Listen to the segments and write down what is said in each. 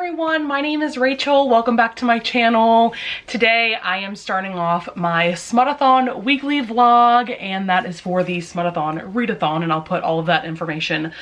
everyone, my name is Rachel. Welcome back to my channel. Today I am starting off my Smutathon weekly vlog, and that is for the Smutathon readathon, and I'll put all of that information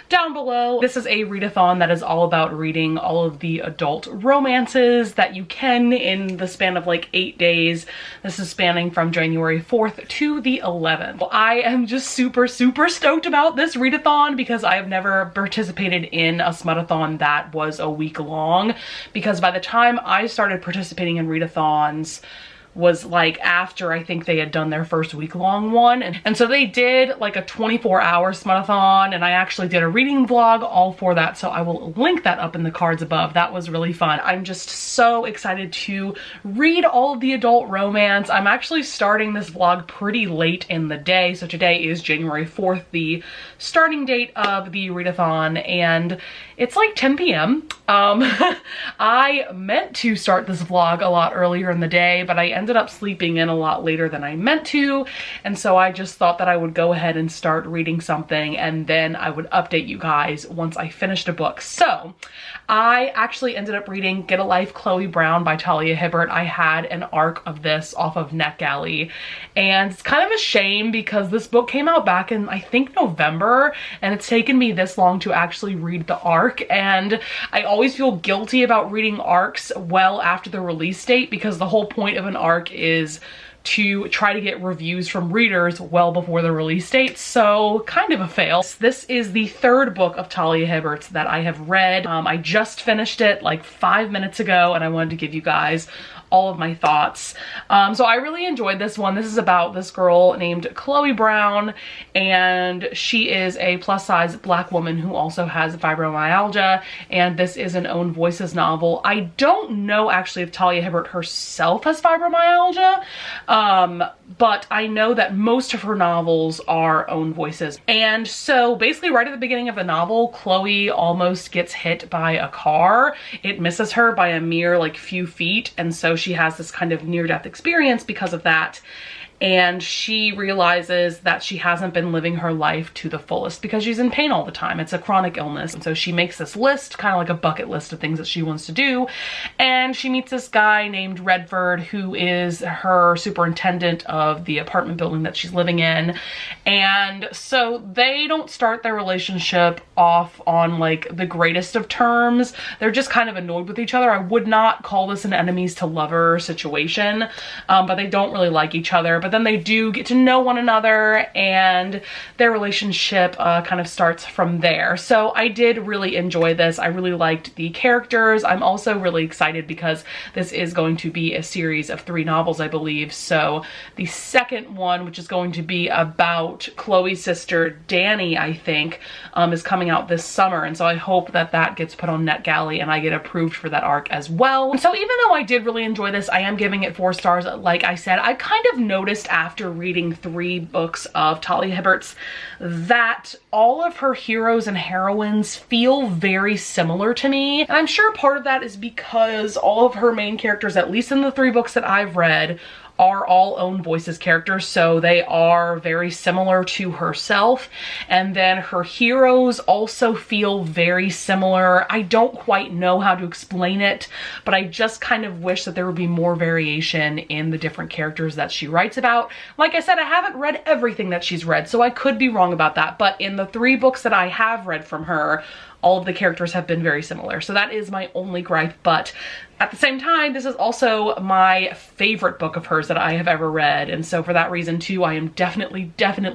down below. This is a readathon that is all about reading all of the adult romances that you can in the span of like 8 days. This is spanning from January 4th to the 11th. Well, I am just super stoked about this readathon because I have never participated in a Smutathon that was a week long, because by the time I started participating in readathons was like after I think they had done their first week-long one. And so they did like a 24-hour Smutathon, and I actually did a reading vlog all for that, so I will link that up in the cards above. That was really fun. I'm just so excited to read all of the adult romance. I'm actually starting this vlog pretty late in the day, so today is January 4th, the starting date of the readathon, and it's like 10 p.m. I meant to start this vlog a lot earlier in the day, but I ended up sleeping in a lot later than I meant to, and so I just thought that I would go ahead and start reading something, and then I would update you guys once I finished a book. So I actually ended up reading Get a Life, Chloe Brown by Talia Hibbert. I had an arc of this off of NetGalley, and it's kind of a shame because this book came out back in, I think, November, and it's taken me this long to actually read the arc, and I always feel guilty about reading arcs well after the release date, because the whole point of an arc is to try to get reviews from readers well before the release date, so kind of a fail. This is the third book of Talia Hibbert's that I have read. I just finished it like 5 minutes ago, and I wanted to give you guys all of my thoughts. So I really enjoyed this one. This is about this girl named Chloe Brown, and she is a plus-size Black woman who also has fibromyalgia, and this is an Own Voices novel. I don't know actually if Talia Hibbert herself has fibromyalgia, but I know that most of her novels are Own Voices. And so basically right at the beginning of the novel, Chloe almost gets hit by a car. It misses her by a mere like few feet, and so she has this kind of near-death experience because of that. And she realizes that she hasn't been living her life to the fullest because she's in pain all the time. It's a chronic illness. And so she makes this list, kind of like a bucket list of things that she wants to do. And she meets this guy named Redford, who is her superintendent of the apartment building that she's living in. And so they don't start their relationship off on like the greatest of terms. They're just kind of annoyed with each other. I would not call this an enemies to lover situation, but they don't really like each other. But then they do get to know one another, and their relationship kind of starts from there. So I did really enjoy this. I really liked the characters. I'm also really excited because this is going to be a series of 3 novels, I believe. So the second one, which is going to be about Chloe's sister Danny, I think, is coming out this summer. And so I hope that that gets put on NetGalley and I get approved for that arc as well. And so even though I did really enjoy this, I am giving it 4 stars. Like I said, I kind of noticed after reading 3 books of Talia Hibbert's that all of her heroes and heroines feel very similar to me. And I'm sure part of that is because all of her main characters, at least in the 3 books that I've read, are all Own Voices characters, so they are very similar to herself. And then her heroes also feel very similar. I don't quite know how to explain it, but I just kind of wish that there would be more variation in the different characters that she writes about. Like I said, I haven't read everything that she's read, so I could be wrong about that, but in the 3 books that I have read from her, all of the characters have been very similar. So that is my only gripe, but at the same time, this is also my favorite book of hers that I have ever read. And so for that reason too, I am definitely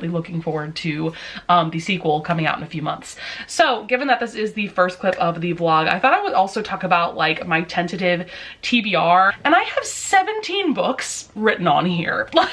looking forward to the sequel coming out in a few months. So given that this is the first clip of the vlog, I thought I would also talk about like my tentative TBR. And I have 17 books written on here. Like,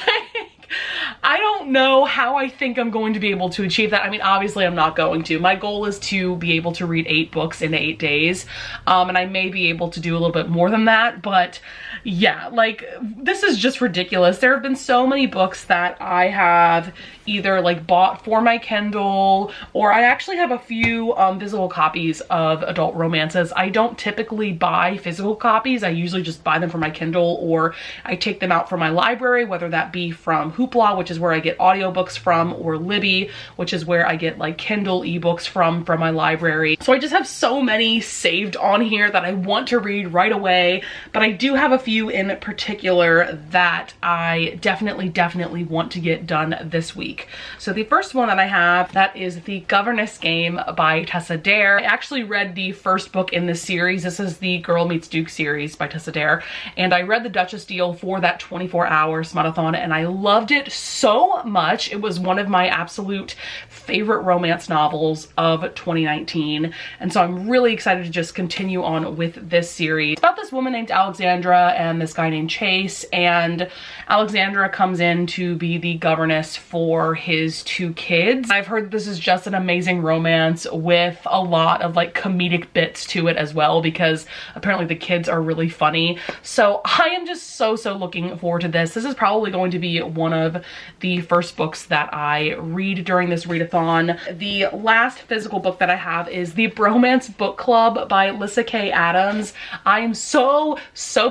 I don't know how I think I'm going to be able to achieve that. I mean, obviously I'm not going to. My goal is to be able to read 8 books in 8 days. And I may be able to do a little bit more than that, but yeah, like this is just ridiculous. There have been so many books that I have either like bought for my Kindle, or I actually have a few physical copies of adult romances. I don't typically buy physical copies. I usually just buy them for my Kindle, or I take them out from my library, whether that be from Hoopla, which is where I get audiobooks from, or Libby, which is where I get like Kindle ebooks from my library. So I just have so many saved on here that I want to read right away, but I do have a few in particular that I definitely want to get done this week. So the first one that I have, that is The Governess Game by Tessa Dare. I actually read the first book in this series. This is the Girl Meets Duke series by Tessa Dare, and I read the Duchess deal for that 24-hour Smutathon, and I loved it so much. It was one of my absolute favorite romance novels of 2019, and so I'm really excited to just continue on with this series. It's about this woman named Alexandra and this guy named Chase, and Alexandra comes in to be the governess for his 2 kids. I've heard this is just an amazing romance with a lot of like comedic bits to it as well, because apparently the kids are really funny. So I am just so looking forward to this. This is probably going to be one of the first books that I read during this readathon. The last physical book that I have is The Bromance Book Club by Lyssa Kay Adams. I am so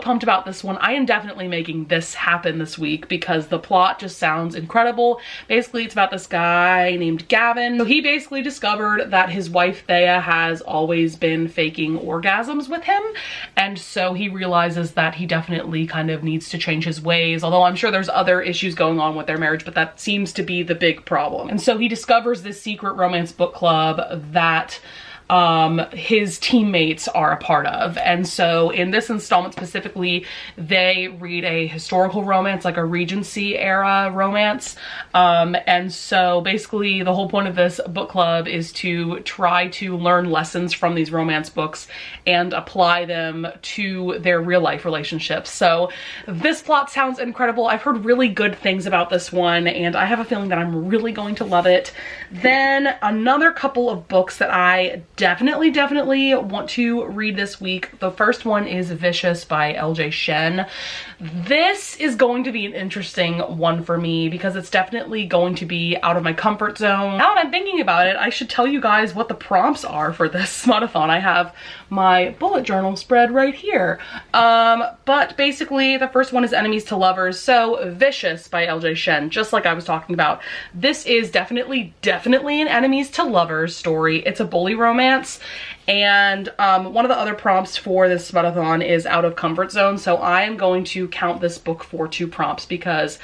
pumped about this one. I am definitely making this happen this week because the plot just sounds incredible. Basically, it's about this guy named Gavin. So he basically discovered that his wife Thea has always been faking orgasms with him, and so he realizes that he definitely kind of needs to change his ways, although I'm sure there's other issues going on with their marriage, but that seems to be the big problem. And so he discovers this secret romance book club that his teammates are a part of. And so in this installment specifically, they read a historical romance, like a Regency era romance. And so basically the whole point of this book club is to try to learn lessons from these romance books and apply them to their real life relationships. So this plot sounds incredible. I've heard really good things about this one, and I have a feeling that I'm really going to love it. Then another couple of books that I definitely want to read this week. The first one is Vicious by LJ Shen. This is going to be an interesting one for me because it's definitely going to be out of my comfort zone. Now that I'm thinking about it, I should tell you guys what the prompts are for this Smutathon. I have my bullet journal spread right here. But basically the first one is Enemies to Lovers. So Vicious by LJ Shen, just like I was talking about. This is definitely an Enemies to Lovers story. It's a bully romance. And one of the other prompts for this Smutathon is out of comfort zone. So I am going to count this book for 2 prompts because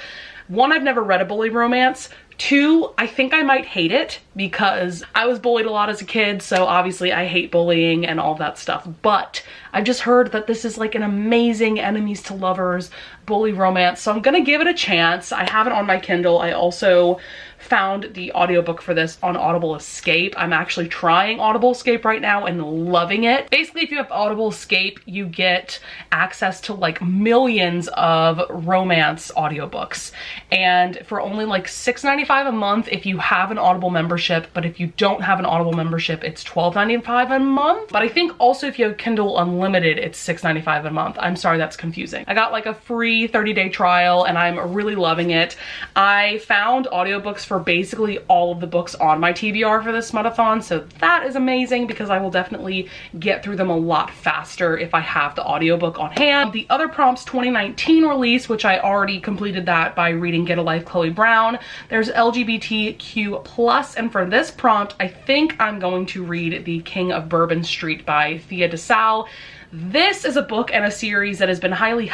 1, I've never read a bully romance. 2, I think I might hate it because I was bullied a lot as a kid, so obviously I hate bullying and all that stuff. But I've just heard that this is like an amazing enemies to lovers bully romance, so I'm gonna give it a chance. I have it on my Kindle. I also found the audiobook for this on Audible Escape. I'm actually trying Audible Escape right now and loving it. Basically, if you have Audible Escape, you get access to like millions of romance audiobooks. And for only like $6.95 a month if you have an Audible membership, but if you don't have an Audible membership, it's $12.95 a month. But I think also if you have Kindle Unlimited, it's $6.95 a month. I'm sorry, that's confusing. I got like a free 30-day trial and I'm really loving it. I found audiobooks for basically all of the books on my TBR for this Smutathon, so that is amazing because I will definitely get through them a lot faster if I have the audiobook on hand. The other prompts 2019 release, which I already completed that by reading Get a Life Chloe Brown. There's LGBTQ+, and for this prompt, I think I'm going to read The King of Bourbon Street by Thea DeSalle. This is a book and a series that has been highly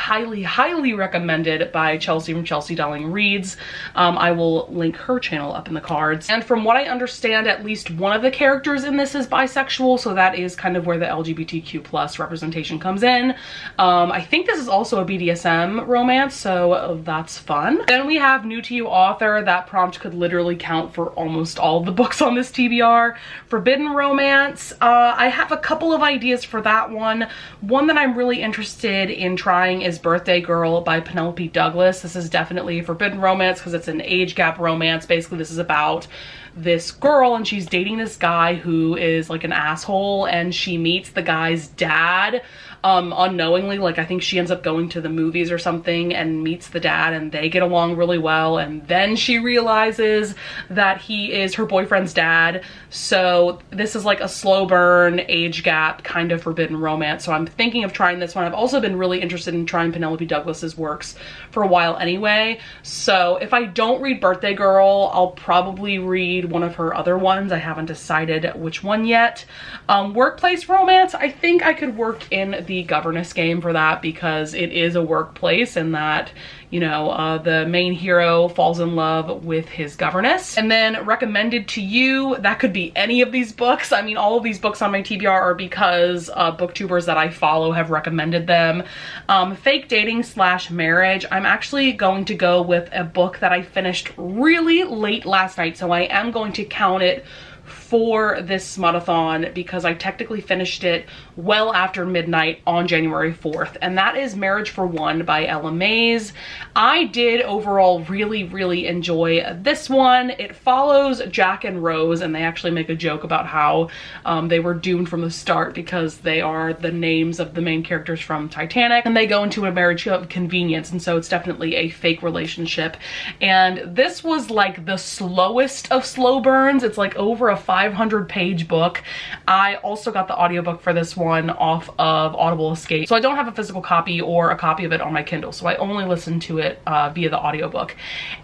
recommended by Chelsea from Chelsea Darling Reads. I will link her channel up in the cards. And from what I understand, at least one of the characters in this is bisexual, so that is kind of where the LGBTQ+ representation comes in. I think this is also a BDSM romance, so that's fun. Then we have New to You author. That prompt could literally count for almost all of the books on this TBR. Forbidden Romance. I have a couple of ideas for that one. One that I'm really interested in trying is Birthday Girl by Penelope Douglas. This is definitely a forbidden romance because it's an age gap romance. Basically, this is about this girl and she's dating this guy who is like an asshole, and she meets the guy's dad unknowingly. Like, I think she ends up going to the movies or something and meets the dad, and they get along really well, and then she realizes that he is her boyfriend's dad. So this is like a slow burn, age gap, kind of forbidden romance. So I'm thinking of trying this one. I've also been really interested in trying Penelope Douglas's works for a while anyway. So if I don't read Birthday Girl, I'll probably read one of her other ones. I haven't decided which one yet. Workplace romance, I think I could work in the governess game for that, because it is a workplace, and that, you know, the main hero falls in love with his governess. And then recommended to you, that could be any of these books. I mean, all of these books on my TBR are because booktubers that I follow have recommended them. Fake Dating / Marriage. I'm actually going to go with a book that I finished really late last night, so I am going to count it for this Smutathon because I technically finished it well after midnight on January 4th, and that is Marriage for One by Ella Mays. I did overall really enjoy this one. It follows Jack and Rose, and they actually make a joke about how they were doomed from the start because they are the names of the main characters from Titanic, and they go into a marriage of convenience, and so it's definitely a fake relationship. And this was like the slowest of slow burns. It's like over a 500-page book. I also got the audiobook for this one off of Audible Escape, so I don't have a physical copy or a copy of it on my Kindle, so I only listened to it via the audiobook.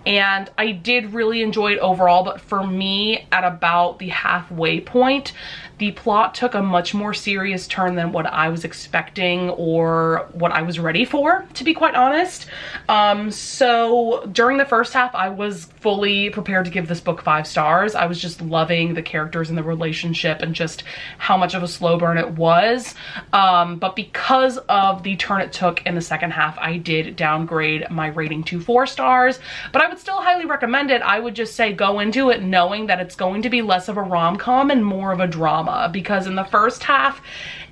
And I did really enjoy it overall, but for me, at about the halfway point, the plot took a much more serious turn than what I was expecting or what I was ready for, to be quite honest. So during the first half, I was fully prepared to give this book 5 stars. I was just loving the characters and the relationship and just how much of a slow burn it was. But because of the turn it took in the second half, I did downgrade my rating to 4 stars, but I would still highly recommend it. I would just say go into it knowing that it's going to be less of a rom-com and more of a drama, because in the first half,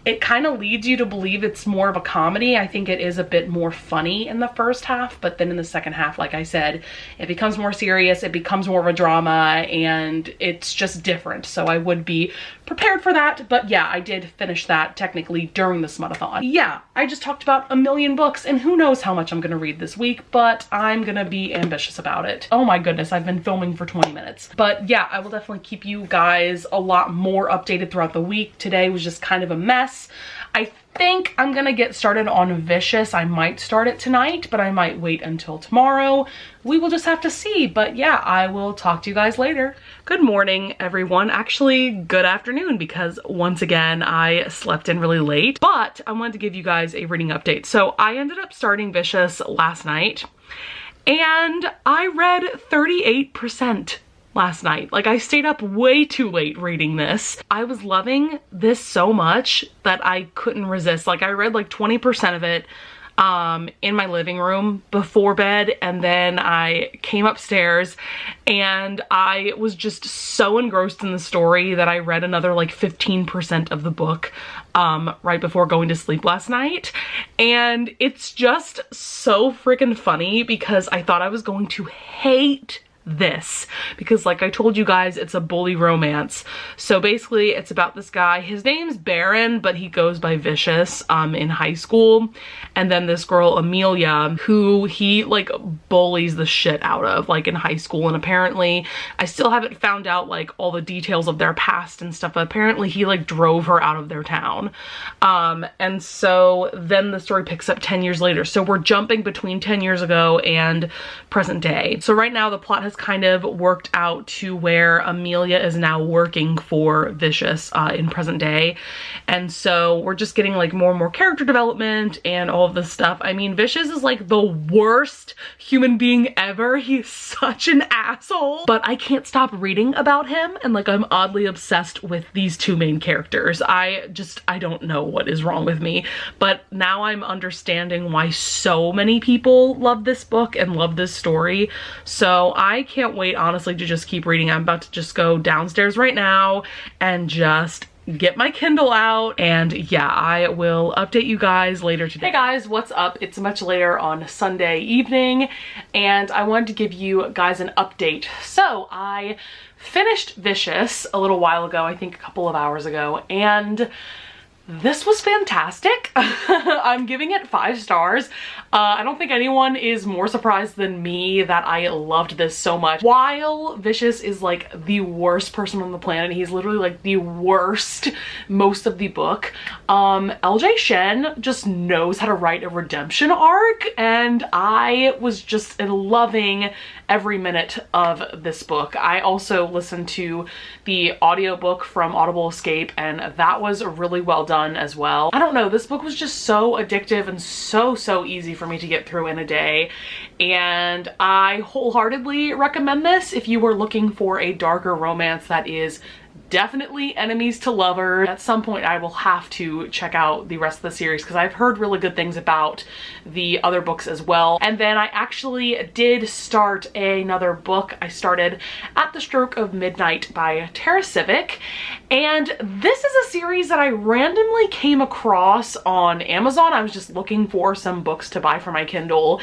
it kind of leads you to believe it's more of a comedy. I think it is a bit more funny in the first half, but then in the second half, like I said, it becomes more serious, it becomes more of a drama, and it's just different. So I would be prepared for that. But yeah, I did finish that technically during the Smutathon. Yeah, I just talked about a million books, and who knows how much I'm gonna read this week, but I'm gonna be ambitious about it. Oh my goodness, I've been filming for 20 minutes. But yeah, I will definitely keep you guys a lot more updated throughout the week. Today was just kind of a mess. I think I'm gonna get started on Vicious. I might start it tonight, but I might wait until tomorrow. We will just have to see. But yeah, I will talk to you guys later. Good morning, everyone. Actually, good afternoon, because once again, I slept in really late, but I wanted to give you guys a reading update. So I ended up starting Vicious last night, and I read 38% last night. Like, I stayed up way too late reading this. I was loving this so much that I couldn't resist. Like, I read like 20% of it in my living room before bed, and then I came upstairs and I was just so engrossed in the story that I read another like 15% of the book right before going to sleep last night. And it's just so freaking funny because I thought I was going to hate this, because like I told you guys, it's a bully romance. So basically it's about this guy, his name's Baron, but he goes by Vicious in high school, and then this girl Amelia, who he like bullies the shit out of like in high school. And apparently, I still haven't found out like all the details of their past and stuff, but apparently he like drove her out of their town. And so then the story picks up 10 years later, so we're jumping between 10 years ago and present day. So right now the plot has kind of worked out to where Amelia is now working for Vicious in present day, and so we're just getting like more and more character development and all of this stuff. I mean, Vicious is like the worst human being ever. He's such an asshole, but I can't stop reading about him, and like I'm oddly obsessed with these two main characters. I don't know what is wrong with me, but now I'm understanding why so many people love this book and love this story. So I can't wait, honestly, to just keep reading. I'm about to just go downstairs right now and just get my Kindle out, and yeah, I will update you guys later today. Hey guys, what's up? It's much later on Sunday evening, and I wanted to give you guys an update. So I finished Vicious a little while ago, I think a couple of hours ago, and this was fantastic. I'm giving it 5 stars. I don't think anyone is more surprised than me that I loved this so much. While Vicious is like the worst person on the planet, he's literally like the worst most of the book, LJ Shen just knows how to write a redemption arc, and I was just loving every minute of this book. I also listened to the audiobook from Audible Escape, and that was really well done as well. I don't know, this book was just so addictive and so easy for me to get through in a day, and I wholeheartedly recommend this if you were looking for a darker romance that is definitely enemies to lovers. At some point I will have to check out the rest of the series because I've heard really good things about the other books as well. And then I actually did start another book. I started At the Stroke of Midnight by Tara Civic, and this is a series that I randomly came across on Amazon. I was just looking for some books to buy for my Kindle,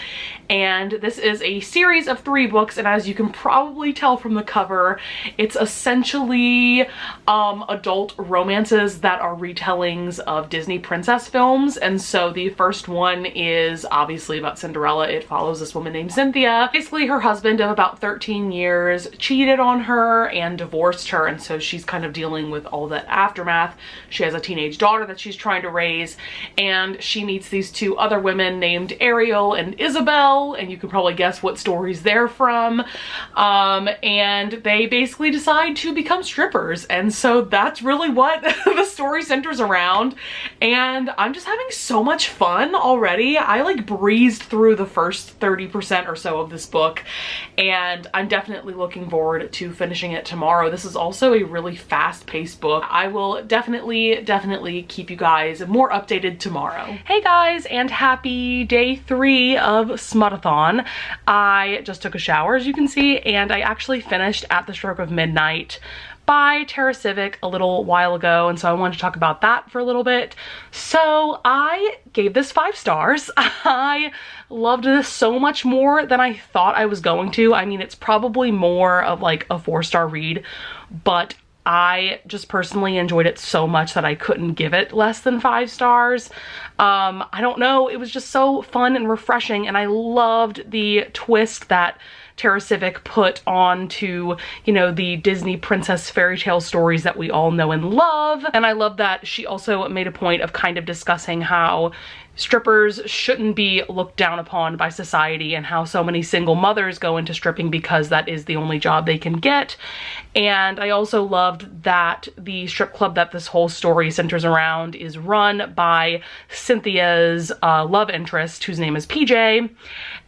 and this is a series of 3 books, and as you can probably tell from the cover, it's essentially adult romances that are retellings of Disney princess films. And so the first one is obviously about Cinderella. It follows this woman named Cynthia. Basically her husband of about 13 years cheated on her and divorced her, and so she's kind of dealing with all that aftermath. She has a teenage daughter that she's trying to raise, and she meets these 2 other women named Ariel and Isabel, and you can probably guess what stories they're from. And they basically decide to become strippers, and so that's really what the story centers around, and I'm just having so much fun already. I like breezed through the first 30% or so of this book, and I'm definitely looking forward to finishing it tomorrow. This is also a really fast-paced book. I will definitely keep you guys more updated tomorrow. Hey guys, and happy day 3 of Smutathon. I just took a shower, as you can see, and I actually finished At the Stroke of Midnight by Tara Civic a little while ago, and so I wanted to talk about that for a little bit. So I gave this 5 stars. I loved this so much more than I thought I was going to. I mean, it's probably more of like a 4-star read, but I just personally enjoyed it so much that I couldn't give it less than 5 stars. I don't know, it was just so fun and refreshing, and I loved the twist that Tara Civic put onto, you know, the Disney princess fairy tale stories that we all know and love. And I love that she also made a point of kind of discussing how strippers shouldn't be looked down upon by society, and how so many single mothers go into stripping because that is the only job they can get. And I also loved that the strip club that this whole story centers around is run by Cynthia's love interest, whose name is PJ,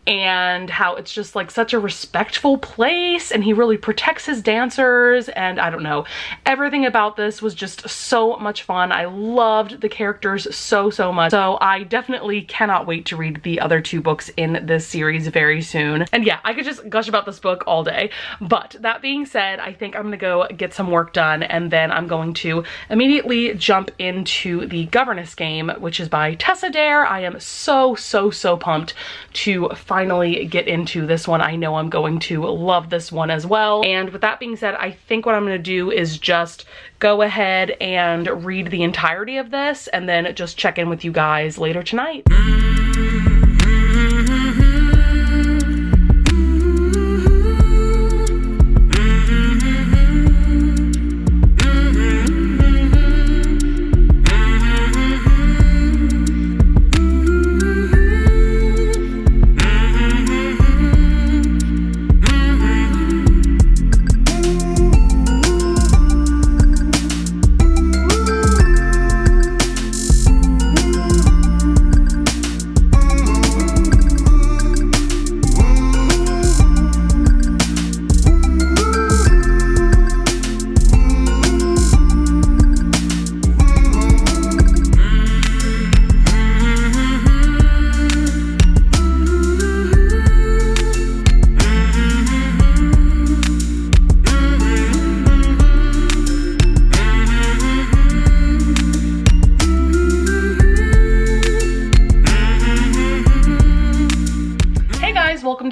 and how it's just like such a respectful place, and he really protects his dancers, and I don't know, everything about this was just so much fun. I loved the characters so much. So I definitely cannot wait to read the other 2 books in this series very soon. And yeah, I could just gush about this book all day. But that being said, I think I'm gonna go get some work done, and then I'm going to immediately jump into the Governess game, which is by Tessa Dare. I am so pumped to finally get into this one. I know I'm going to love this one as well. And with that being said, I think what I'm gonna do is just go ahead and read the entirety of this, and then just check in with you guys later tonight.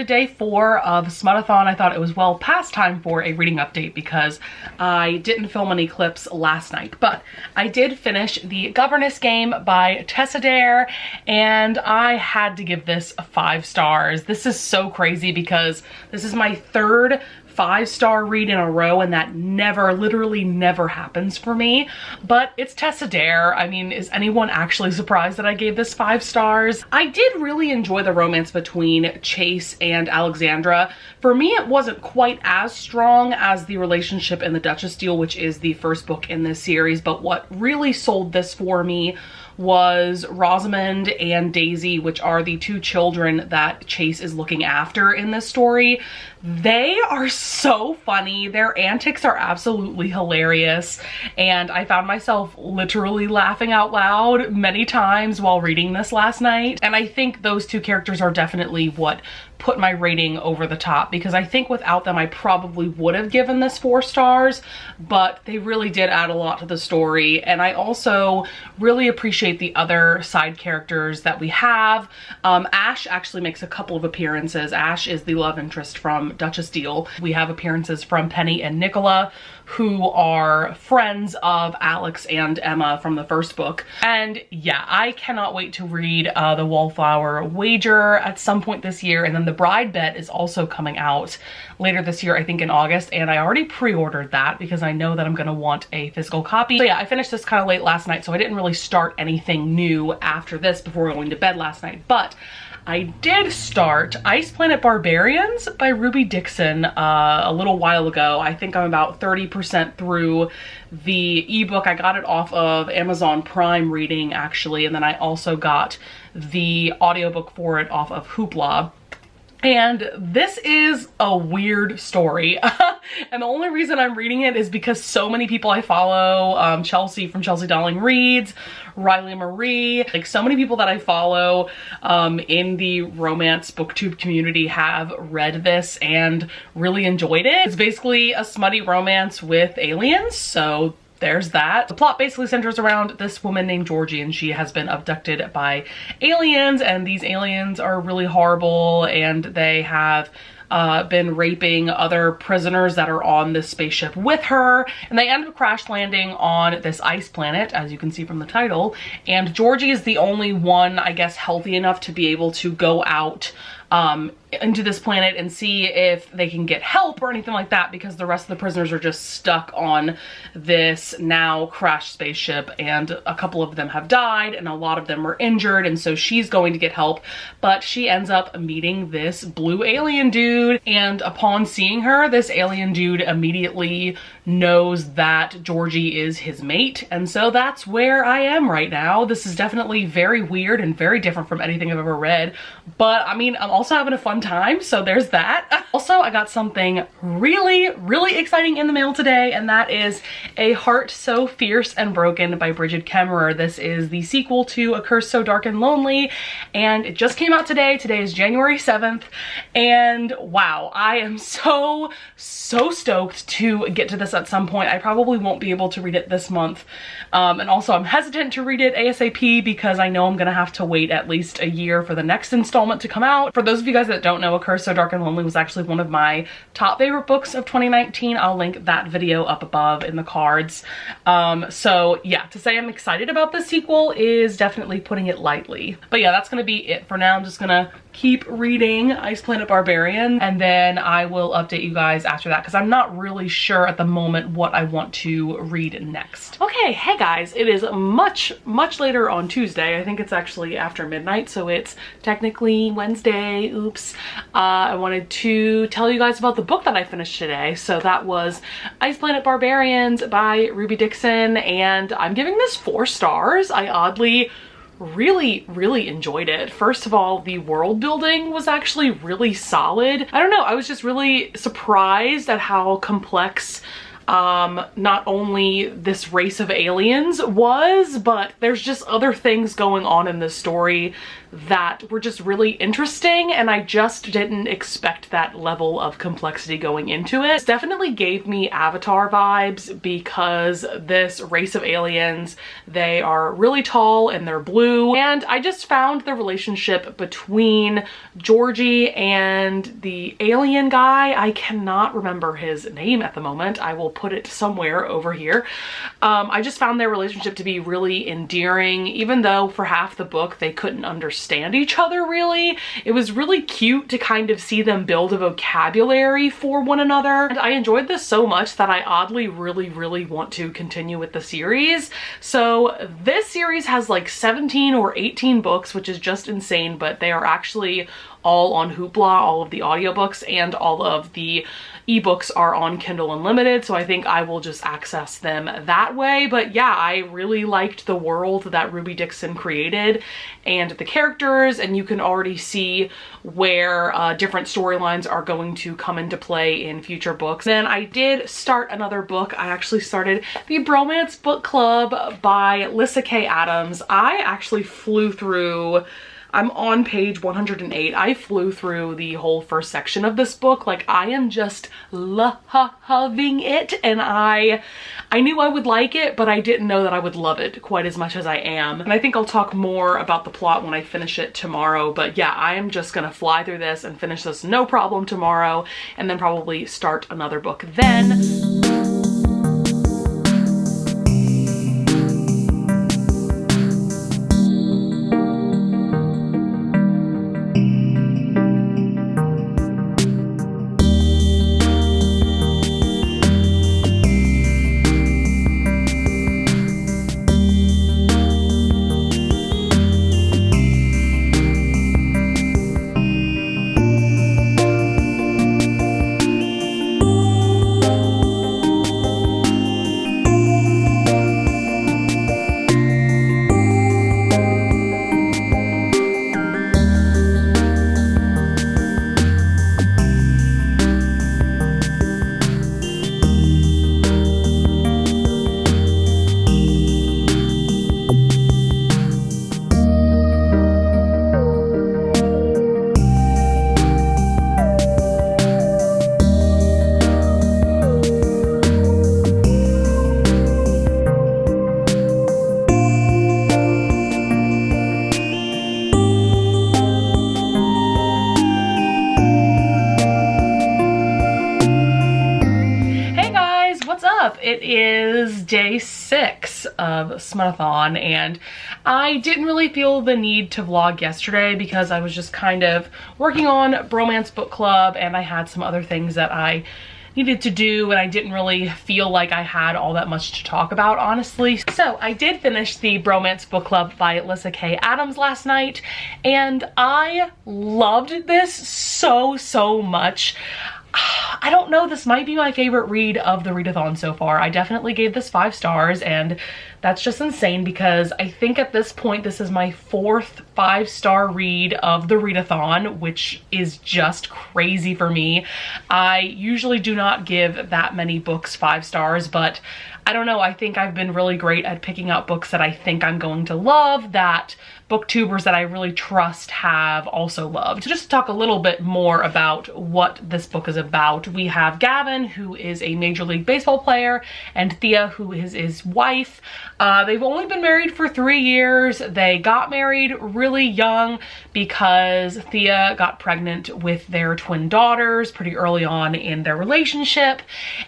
to day 4 of Smutathon. I thought it was well past time for a reading update because I didn't film any clips last night, but I did finish The Governess Game by Tessa Dare, and I had to give this 5 stars. This is so crazy because this is my 3rd 5-star read in a row, and that never, literally never happens for me. But it's Tessa Dare. I mean, is anyone actually surprised that I gave this 5 stars? I did really enjoy the romance between Chase and Alexandra. For me, it wasn't quite as strong as the relationship in the Duchess deal, which is the first book in this series, but what really sold this for me was Rosamond and Daisy, which are the 2 children that Chase is looking after in this story. They are so funny. Their antics are absolutely hilarious, and I found myself literally laughing out loud many times while reading this last night. And I think those 2 characters are definitely what put my rating over the top, because I think without them I probably would have given this 4 stars, but they really did add a lot to the story. And I also really appreciate the other side characters that we have. Ash actually makes a couple of appearances. Ash is the love interest from Duchess deal. We have appearances from Penny and Nicola, who are friends of Alex and Emma from the first book. And yeah, I cannot wait to read The Wallflower Wager at some point this year, and then The Bride Bet is also coming out later this year, I think in August, and I already pre-ordered that because I know that I'm gonna want a physical copy. So yeah, I finished this kind of late last night, so I didn't really start anything new after this before going to bed last night, but I did start Ice Planet Barbarians by Ruby Dixon a little while ago. I think I'm about 30% through the ebook. I got it off of Amazon Prime Reading actually, and then I also got the audiobook for it off of Hoopla. And this is a weird story. And the only reason I'm reading it is because so many people I follow, Chelsea from Chelsea Darling Reads, Riley Marie, like so many people that I follow in the romance booktube community have read this and really enjoyed it. It's basically a smutty romance with aliens, so there's that. The plot basically centers around this woman named Georgie, and she has been abducted by aliens, and these aliens are really horrible, and they have been raping other prisoners that are on this spaceship with her, and they end up crash landing on this ice planet, as you can see from the title, and Georgie is the only one, I guess, healthy enough to be able to go out into this planet and see if they can get help or anything like that, because the rest of the prisoners are just stuck on this now crashed spaceship, and a couple of them have died and a lot of them are injured, and so she's going to get help, but she ends up meeting this blue alien dude, and upon seeing her, this alien dude immediately knows that Georgie is his mate, and so that's where I am right now. This is definitely very weird and very different from anything I've ever read, but I mean, I'm also having a fun time, so there's that. Also, I got something really exciting in the mail today, and that is A Heart So Fierce and Broken by Bridget Kemmerer. This is the sequel to A Curse So Dark and Lonely, and it just came out today. Today is January 7th, and wow, I am so stoked to get to this at some point. I probably won't be able to read it this month, and also I'm hesitant to read it ASAP because I know I'm gonna have to wait at least a year for the next installment to come out. For those of you guys that don't know, A Curse So Dark and Lonely was actually one of my top favorite books of 2019. I'll link that video up above in the cards. So yeah, to say I'm excited about the sequel is definitely putting it lightly. But yeah, that's gonna be it for now. I'm just gonna keep reading Ice Planet Barbarian, and then I will update you guys after that because I'm not really sure at the moment what I want to read next. Okay, hey guys, it is much later on Tuesday. I think it's actually after midnight, so it's technically Wednesday. Oops. I wanted to tell you guys about the book that I finished today. So that was Ice Planet Barbarians by Ruby Dixon, and I'm giving this 4 stars. I oddly really enjoyed it. First of all, the world building was actually really solid. I don't know, I was just really surprised at how complex not only this race of aliens was, but there's just other things going on in this story that were just really interesting, and I just didn't expect that level of complexity going into it. It definitely gave me Avatar vibes because this race of aliens, they are really tall and they're blue, and I just found the relationship between Georgie and the alien guy, I cannot remember his name at the moment, I will put it somewhere over here. I just found their relationship to be really endearing, even though for half the book they couldn't understand each other really. It was really cute to kind of see them build a vocabulary for one another, and I enjoyed this so much that I oddly really want to continue with the series. So this series has like 17 or 18 books, which is just insane, but they are actually all on Hoopla. All of the audiobooks and all of the ebooks are on Kindle Unlimited, so I think I will just access them that way. But yeah, I really liked the world that Ruby Dixon created and the characters, and you can already see where different storylines are going to come into play in future books. Then I did start another book. I actually started the Bromance Book Club by Lyssa Kay Adams. I actually flew through, I'm on page 108. I flew through the whole first section of this book. Like, I am just loving it, and I knew I would like it, but I didn't know that I would love it quite as much as I am. And I think I'll talk more about the plot when I finish it tomorrow, but yeah, I am just gonna fly through this and finish this no problem tomorrow, and then probably start another book then. It is day 6 of Smutathon, and I didn't really feel the need to vlog yesterday because I was just kind of working on Bromance Book Club, and I had some other things that I needed to do, and I didn't really feel like I had all that much to talk about, honestly. So I did finish the Bromance Book Club by Lyssa Kay Adams last night, and I loved this so much. I don't know, this might be my favorite read of the readathon so far. I definitely gave this 5 stars, and that's just insane because I think at this point this is my 4th 5-star read of the readathon, which is just crazy for me. I usually do not give that many books 5 stars, but I don't know, I think I've been really great at picking out books that I think I'm going to love, that booktubers that I really trust have also loved. So just to talk a little bit more about what this book is about, we have Gavin, who is a Major League Baseball player, and Thea, who is his wife. They've only been married for 3 years. They got married really young because Thea got pregnant with their twin daughters pretty early on in their relationship,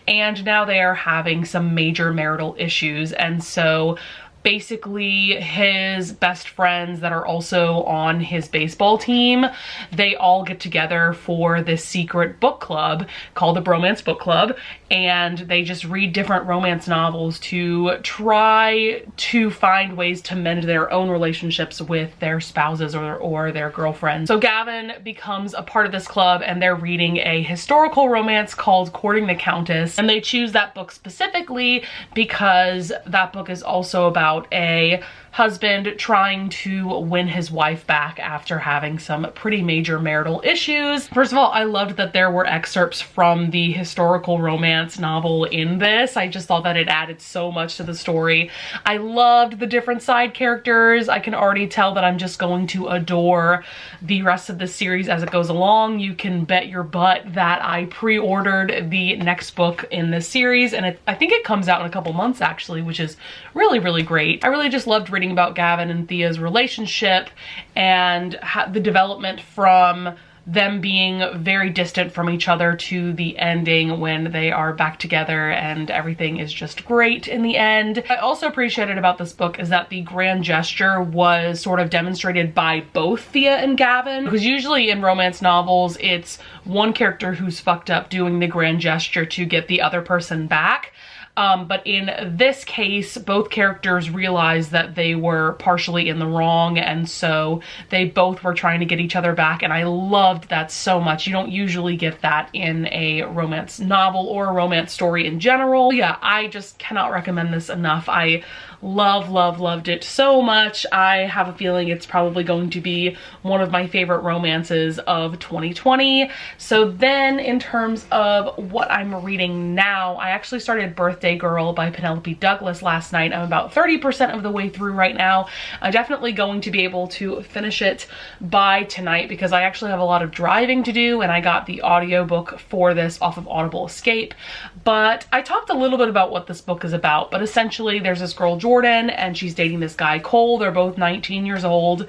and now they are having some major marital issues, and so basically his best friends that are also on his baseball team, they all get together for this secret book club called the Bromance Book Club, and they just read different romance novels to try to find ways to mend their own relationships with their spouses or their girlfriends. So Gavin becomes a part of this club, and they're reading a historical romance called Courting the Countess, and they choose that book specifically because that book is also about a husband trying to win his wife back after having some pretty major marital issues. First of all, I loved that there were excerpts from the historical romance novel in this. I just thought that it added so much to the story. I loved the different side characters. I can already tell that I'm just going to adore the rest of the series as it goes along. You can bet your butt that I pre-ordered the next book in this series, and I think it comes out in a couple months actually, which is really, really great. I really just loved reading about Gavin and Thea's relationship and the development from them being very distant from each other to the ending when they are back together, and everything is just great in the end. I also appreciated about this book is that the grand gesture was sort of demonstrated by both Thea and Gavin, because usually in romance novels it's one character who's fucked up doing the grand gesture to get the other person back. But in this case, both characters realized that they were partially in the wrong, and so they both were trying to get each other back, and I loved that so much. You don't usually get that in a romance novel or a romance story in general. Yeah, I just cannot recommend this enough. I loved it so much. I have a feeling it's probably going to be one of my favorite romances of 2020. So then in terms of what I'm reading now, I actually started Birthday Girl by Penelope Douglas last night. I'm about 30% of the way through right now. I'm definitely going to be able to finish it by tonight because I actually have a lot of driving to do, and I got the audiobook for this off of Audible Escape. But I talked a little bit about what this book is about, but essentially there's this girl Jordan, and she's dating this guy Cole. They're both 19 years old,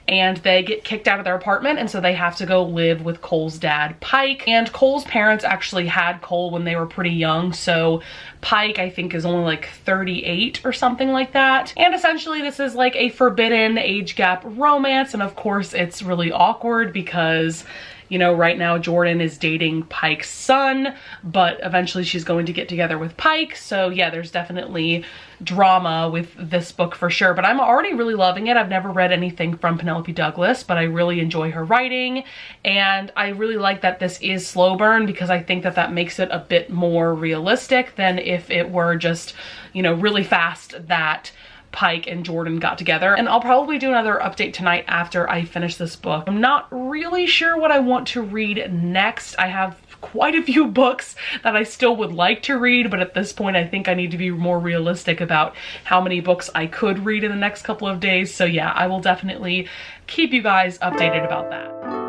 and they get kicked out of their apartment, and so they have to go live with Cole's dad, Pike. And Cole's parents actually had Cole when they were pretty young, so Pike, I think, is only like 38 or something like that. And essentially this is like a forbidden age gap romance, and of course it's really awkward because, you know, right now Jordan is dating Pike's son, but eventually she's going to get together with Pike. So yeah, there's definitely drama with this book for sure, but I'm already really loving it. I've never read anything from Penelope Douglas, but I really enjoy her writing, and I really like that this is slow burn because I think that that makes it a bit more realistic than if it were just, you know, really fast that Pike and Jordan got together. And I'll probably do another update tonight after I finish this book. I'm not really sure what I want to read next. I have quite a few books that I still would like to read, but at this point I think I need to be more realistic about how many books I could read in the next couple of days. So yeah, I will definitely keep you guys updated about that.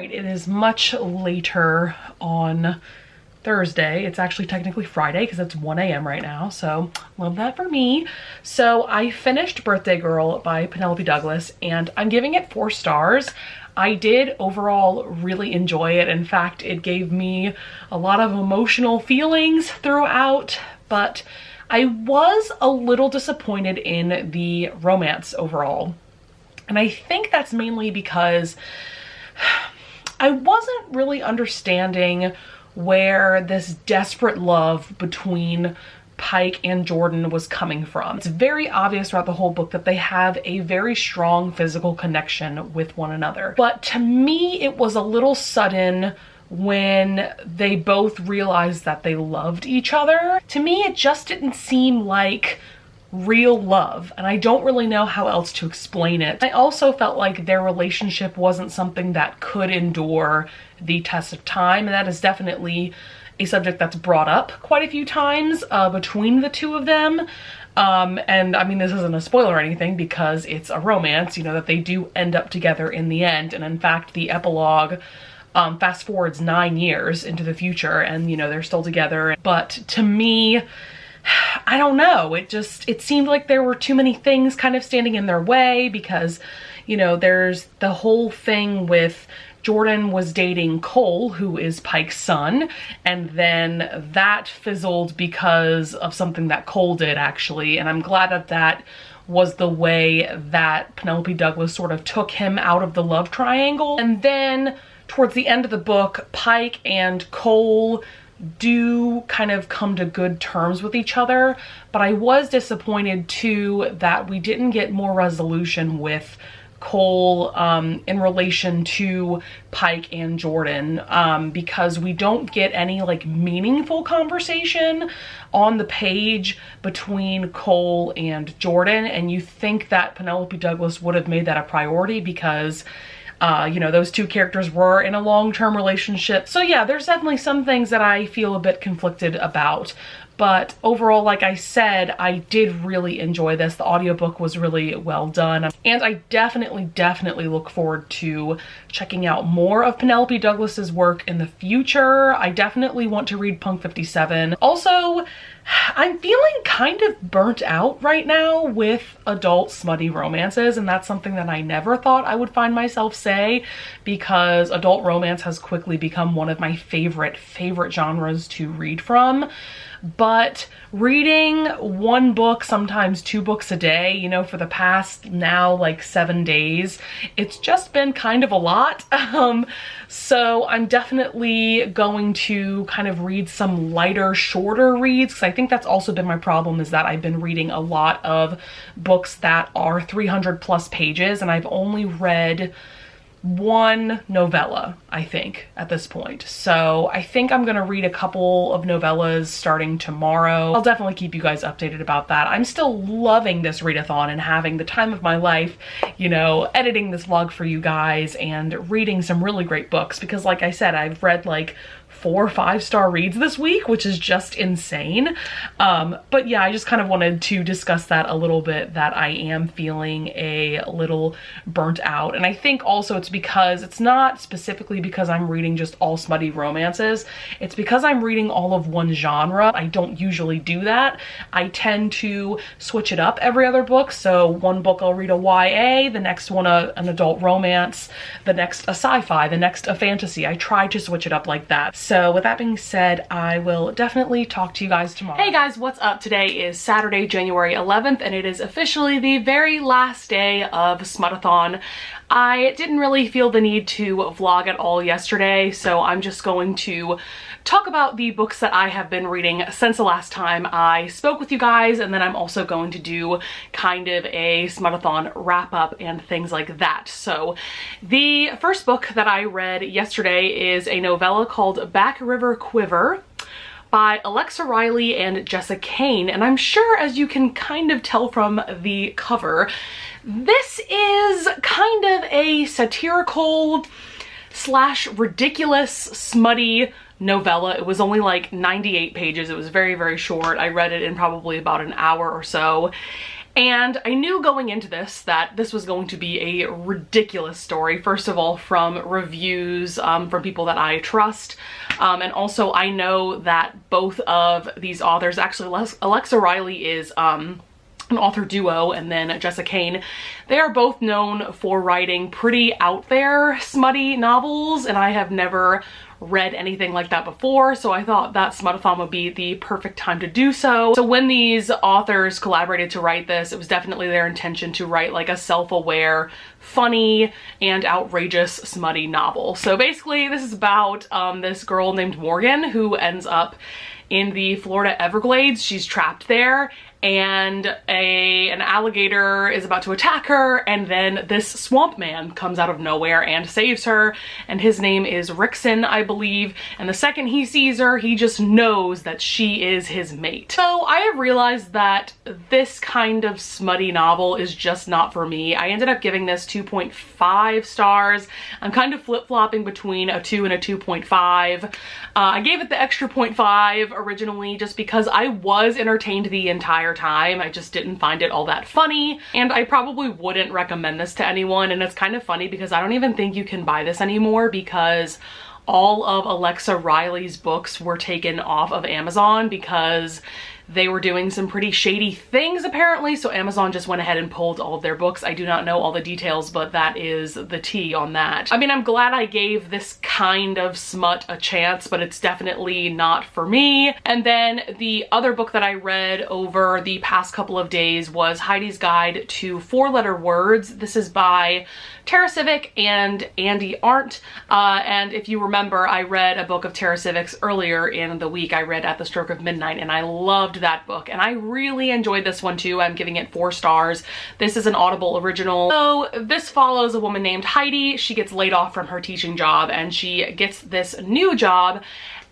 It is much later on Thursday. It's actually technically Friday because it's 1 a.m. right now, so love that for me. So I finished Birthday Girl by Penelope Douglas, and I'm giving it 4 stars. I did overall really enjoy it. In fact, it gave me a lot of emotional feelings throughout, but I was a little disappointed in the romance overall. And I think that's mainly because I wasn't really understanding where this desperate love between Pike and Jordan was coming from. It's very obvious throughout the whole book that they have a very strong physical connection with one another. But to me, it was a little sudden when they both realized that they loved each other. To me, it just didn't seem like real love, and I don't really know how else to explain it. I also felt like their relationship wasn't something that could endure the test of time, and that is definitely a subject that's brought up quite a few times between the two of them. And I mean, this isn't a spoiler or anything because it's a romance, you know, that they do end up together in the end. And in fact, the epilogue fast forwards 9 years into the future, and you know, they're still together. But to me, I don't know, it seemed like there were too many things kind of standing in their way, because, you know, there's the whole thing with Jordan was dating Cole, who is Pike's son, and then that fizzled because of something that Cole did, actually. And I'm glad that that was the way that Penelope Douglas sort of took him out of the love triangle. And then towards the end of the book, Pike and Cole do kind of come to good terms with each other, but I was disappointed too that we didn't get more resolution with Cole in relation to Pike and Jordan, because we don't get any like meaningful conversation on the page between Cole and Jordan, and you think that Penelope Douglas would have made that a priority because you know, those two characters were in a long-term relationship. So yeah, there's definitely some things that I feel a bit conflicted about. But overall, like I said, I did really enjoy this. The audiobook was really well done. And I definitely look forward to checking out more of Penelope Douglas's work in the future. I definitely want to read Punk 57. Also, I'm feeling kind of burnt out right now with adult smutty romances, and that's something that I never thought I would find myself say, because adult romance has quickly become one of my favorite genres to read from. But reading one book, sometimes 2 books a day, you know, for the past now like 7 days, it's just been kind of a lot. So I'm definitely going to kind of read some lighter, shorter reads, because I think that's also been my problem, is that I've been reading a lot of books that are 300+ pages, and I've only read 1 novella, I think, at this point. So I think I'm gonna read a couple of novellas starting tomorrow. I'll definitely keep you guys updated about that. I'm still loving this readathon and having the time of my life, you know, editing this vlog for you guys and reading some really great books, because like I said, I've read like 4 5-star reads this week, which is just insane. But yeah, I just kind of wanted to discuss that a little bit, that I am feeling a little burnt out. And I think also it's because it's not specifically because I'm reading just all smutty romances. It's because I'm reading all of one genre. I don't usually do that. I tend to switch it up every other book. So one book I'll read a YA, the next one an adult romance, the next a sci-fi, the next a fantasy. I try to switch it up like that. So with that being said, I will definitely talk to you guys tomorrow. Hey guys, what's up? Today is Saturday, January 11th, and it is officially the very last day of Smutathon. I didn't really feel the need to vlog at all yesterday, so I'm just going to talk about the books that I have been reading since the last time I spoke with you guys, and then I'm also going to do kind of a Smutathon wrap up and things like that. So the first book that I read yesterday is a novella called Back River Quiver by Alexa Riley and Jessica Kane, and I'm sure, as you can kind of tell from the cover, this is kind of a satirical / ridiculous smutty novella. It was only like 98 pages. It was very short. I read it in probably about an hour or so. And I knew going into this that this was going to be a ridiculous story. First of all, from reviews from people that I trust. And also I know that both of these authors, actually Alexa Riley is an author duo, and then Jessica Kane, they are both known for writing pretty out there smutty novels, and I have never read anything like that before, so I thought that Smutathon would be the perfect time to do so. So when these authors collaborated to write this, it was definitely their intention to write like a self-aware funny and outrageous smutty novel. So basically this is about this girl named Morgan who ends up in the Florida Everglades. She's trapped there, and an alligator is about to attack her, and then this swamp man comes out of nowhere and saves her, and his name is Rickson, I believe, and the second he sees her, he just knows that she is his mate. So I have realized that this kind of smutty novel is just not for me. I ended up giving this 2.5 stars. I'm kind of flip-flopping between a 2 and a 2.5. I gave it the extra 0.5 originally just because I was entertained the entire time. I just didn't find it all that funny, and I probably wouldn't recommend this to anyone. And it's kind of funny because I don't even think you can buy this anymore because all of Alexa Riley's books were taken off of Amazon because they were doing some pretty shady things apparently, so Amazon just went ahead and pulled all of their books. I do not know all the details, but that is the tea on that. I mean, I'm glad I gave this kind of smut a chance, but it's definitely not for me. And then the other book that I read over the past couple of days was Heidi's Guide to Four-Letter Words. This is by Tara Civic and Andy Arndt. And if you remember, I read a book of Tara Civic's earlier in the week. I read At the Stroke of Midnight, and I loved that book, and I really enjoyed this one too. I'm giving it 4 stars. This is an Audible original. So this follows a woman named Heidi. She gets laid off from her teaching job, and she gets this new job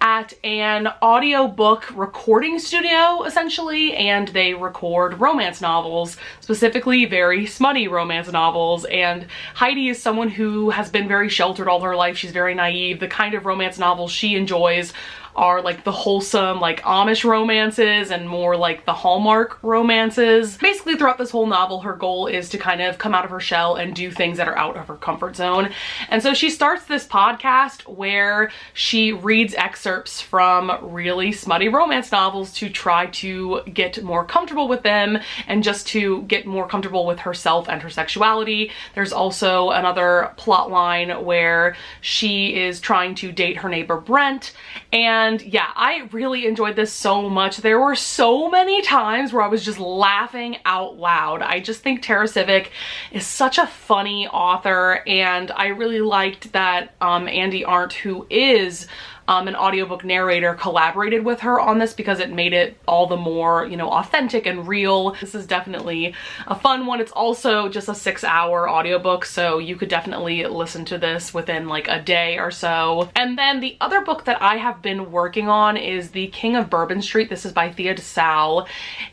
at an audiobook recording studio, essentially, and they record romance novels, specifically very smutty romance novels. And Heidi is someone who has been very sheltered all her life. She's very naive. The kind of romance novels she enjoys are like the wholesome, like Amish romances and more like the Hallmark romances. Basically throughout this whole novel, her goal is to kind of come out of her shell and do things that are out of her comfort zone. And so she starts this podcast where she reads excerpts from really smutty romance novels to try to get more comfortable with them and just to get more comfortable with herself and her sexuality. There's also another plot line where she is trying to date her neighbor Brent, and yeah, I really enjoyed this so much. There were so many times where I was just laughing out loud. I just think Tara Civic is such a funny author, and I really liked that Andy Arndt, who is an audiobook narrator, collaborated with her on this because it made it all the more, you know, authentic and real. This is definitely a fun one. It's also just a 6-hour audiobook, so you could definitely listen to this within like a day or so. And then the other book that I have been working on is The King of Bourbon Street. This is by Thea DeSalle,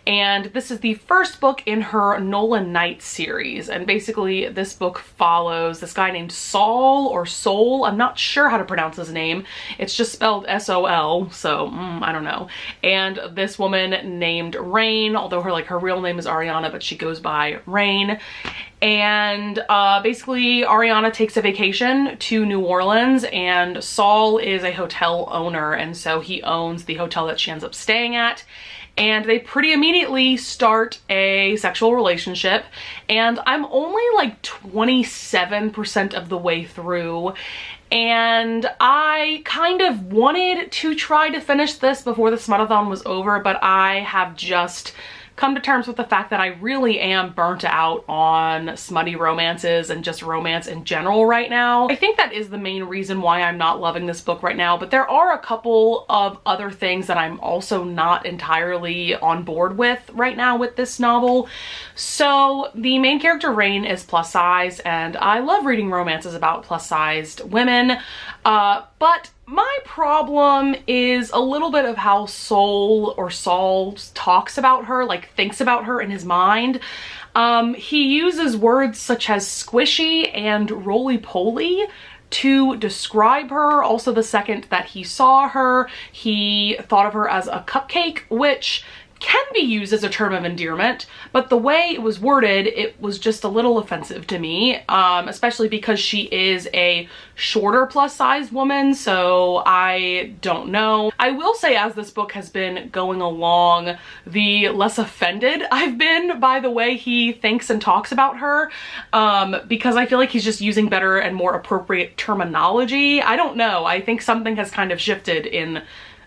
and this is the first book in her Nolan Knight series. And basically this book follows this guy named Saul or Soul. I'm not sure how to pronounce his name. It's just spelled S-O-L, so I don't know. And this woman named Rain, although her real name is Ariana, but she goes by Rain. And basically Ariana takes a vacation to New Orleans, and Saul is a hotel owner, and so he owns the hotel that she ends up staying at. And they pretty immediately start a sexual relationship, and I'm only like 27% of the way through, and I kind of wanted to try to finish this before the Smutathon was over, but I have just come to terms with the fact that I really am burnt out on smutty romances and just romance in general right now. I think that is the main reason why I'm not loving this book right now, but there are a couple of other things that I'm also not entirely on board with right now with this novel. So the main character, Rain, is plus size, and I love reading romances about plus sized women, but my problem is a little bit of how Saul talks about her, like thinks about her in his mind. He uses words such as squishy and roly-poly to describe her. Also, the second that he saw her, he thought of her as a cupcake, which can be used as a term of endearment, but the way it was worded, it was just a little offensive to me, especially because she is a shorter plus sized woman, so I don't know. I will say, as this book has been going along, the less offended I've been by the way he thinks and talks about her, because I feel like he's just using better and more appropriate terminology. I don't know. I think something has kind of shifted in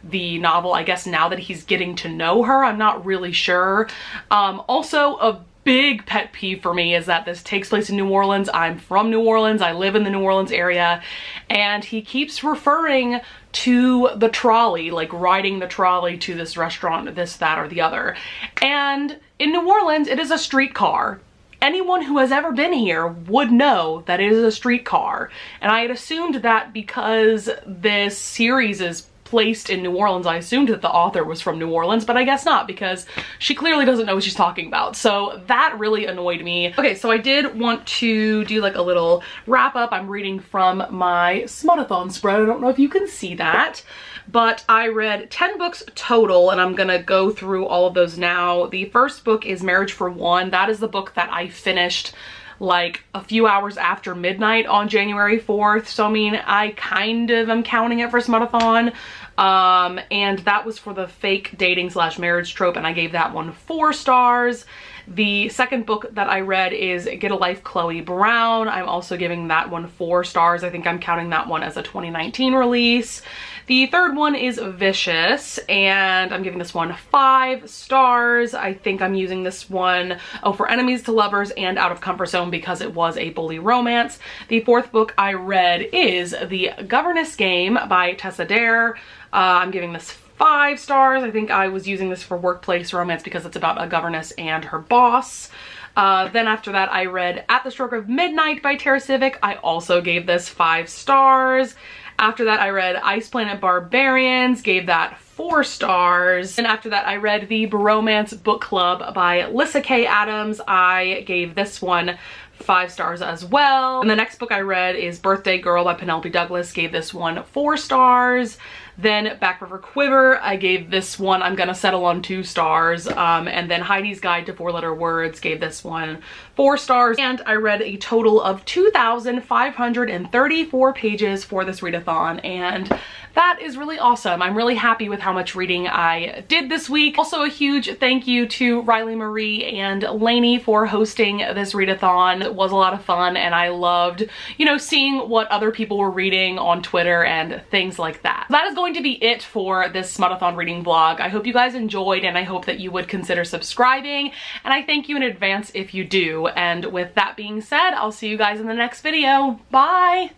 the novel, I guess, now that he's getting to know her. I'm not really sure. Also, a big pet peeve for me is that this takes place in New Orleans. I'm from New Orleans. I live in the New Orleans area, and he keeps referring to the trolley, like riding the trolley to this restaurant, this, that, or the other. And in New Orleans, it is a streetcar. Anyone who has ever been here would know that it is a streetcar. And I had assumed that because this series is placed in New Orleans, I assumed that the author was from New Orleans, but I guess not, because she clearly doesn't know what she's talking about. So that really annoyed me. Okay, so I did want to do like a little wrap up. I'm reading from my Smutathon spread. I don't know if you can see that, but I read 10 books total, and I'm gonna go through all of those now. The first book is Marriage for One. That is the book that I finished like a few hours after midnight on January 4th. So I mean, I kind of am counting it for Smutathon. And that was for the fake dating / marriage trope, and I gave that one 4 stars. The second book that I read is Get a Life, Chloe Brown. I'm also giving that one 4 stars. I think I'm counting that one as a 2019 release. The third one is Vicious, and I'm giving this one 5 stars. I think I'm using this one, for enemies to lovers and out of comfort zone, because it was a bully romance. The fourth book I read is The Governess Game by Tessa Dare. I'm giving this 5 stars. I think I was using this for workplace romance because it's about a governess and her boss. Then after that, I read At the Stroke of Midnight by Tara Civic. I also gave this 5 stars. After that, I read Ice Planet Barbarians, gave that 4 stars. And after that, I read The Bromance Book Club by Lissa K. Adams. I gave this one 5 stars as well. And the next book I read is Birthday Girl by Penelope Douglas, gave this one 4 stars. Then Back River Quiver, I gave this one, I'm gonna settle on 2 stars. And then Heidi's Guide to 4-Letter Words, gave this one 4 stars. And I read a total of 2,534 pages for this readathon, and that is really awesome. I'm really happy with how much reading I did this week. Also a huge thank you to Riley Marie and Lainey for hosting this readathon. It was a lot of fun, and I loved, you know, seeing what other people were reading on Twitter and things like that. That is going to be it for this Smutathon reading vlog. I hope you guys enjoyed, and I hope that you would consider subscribing, and I thank you in advance if you do. And with that being said, I'll see you guys in the next video. Bye!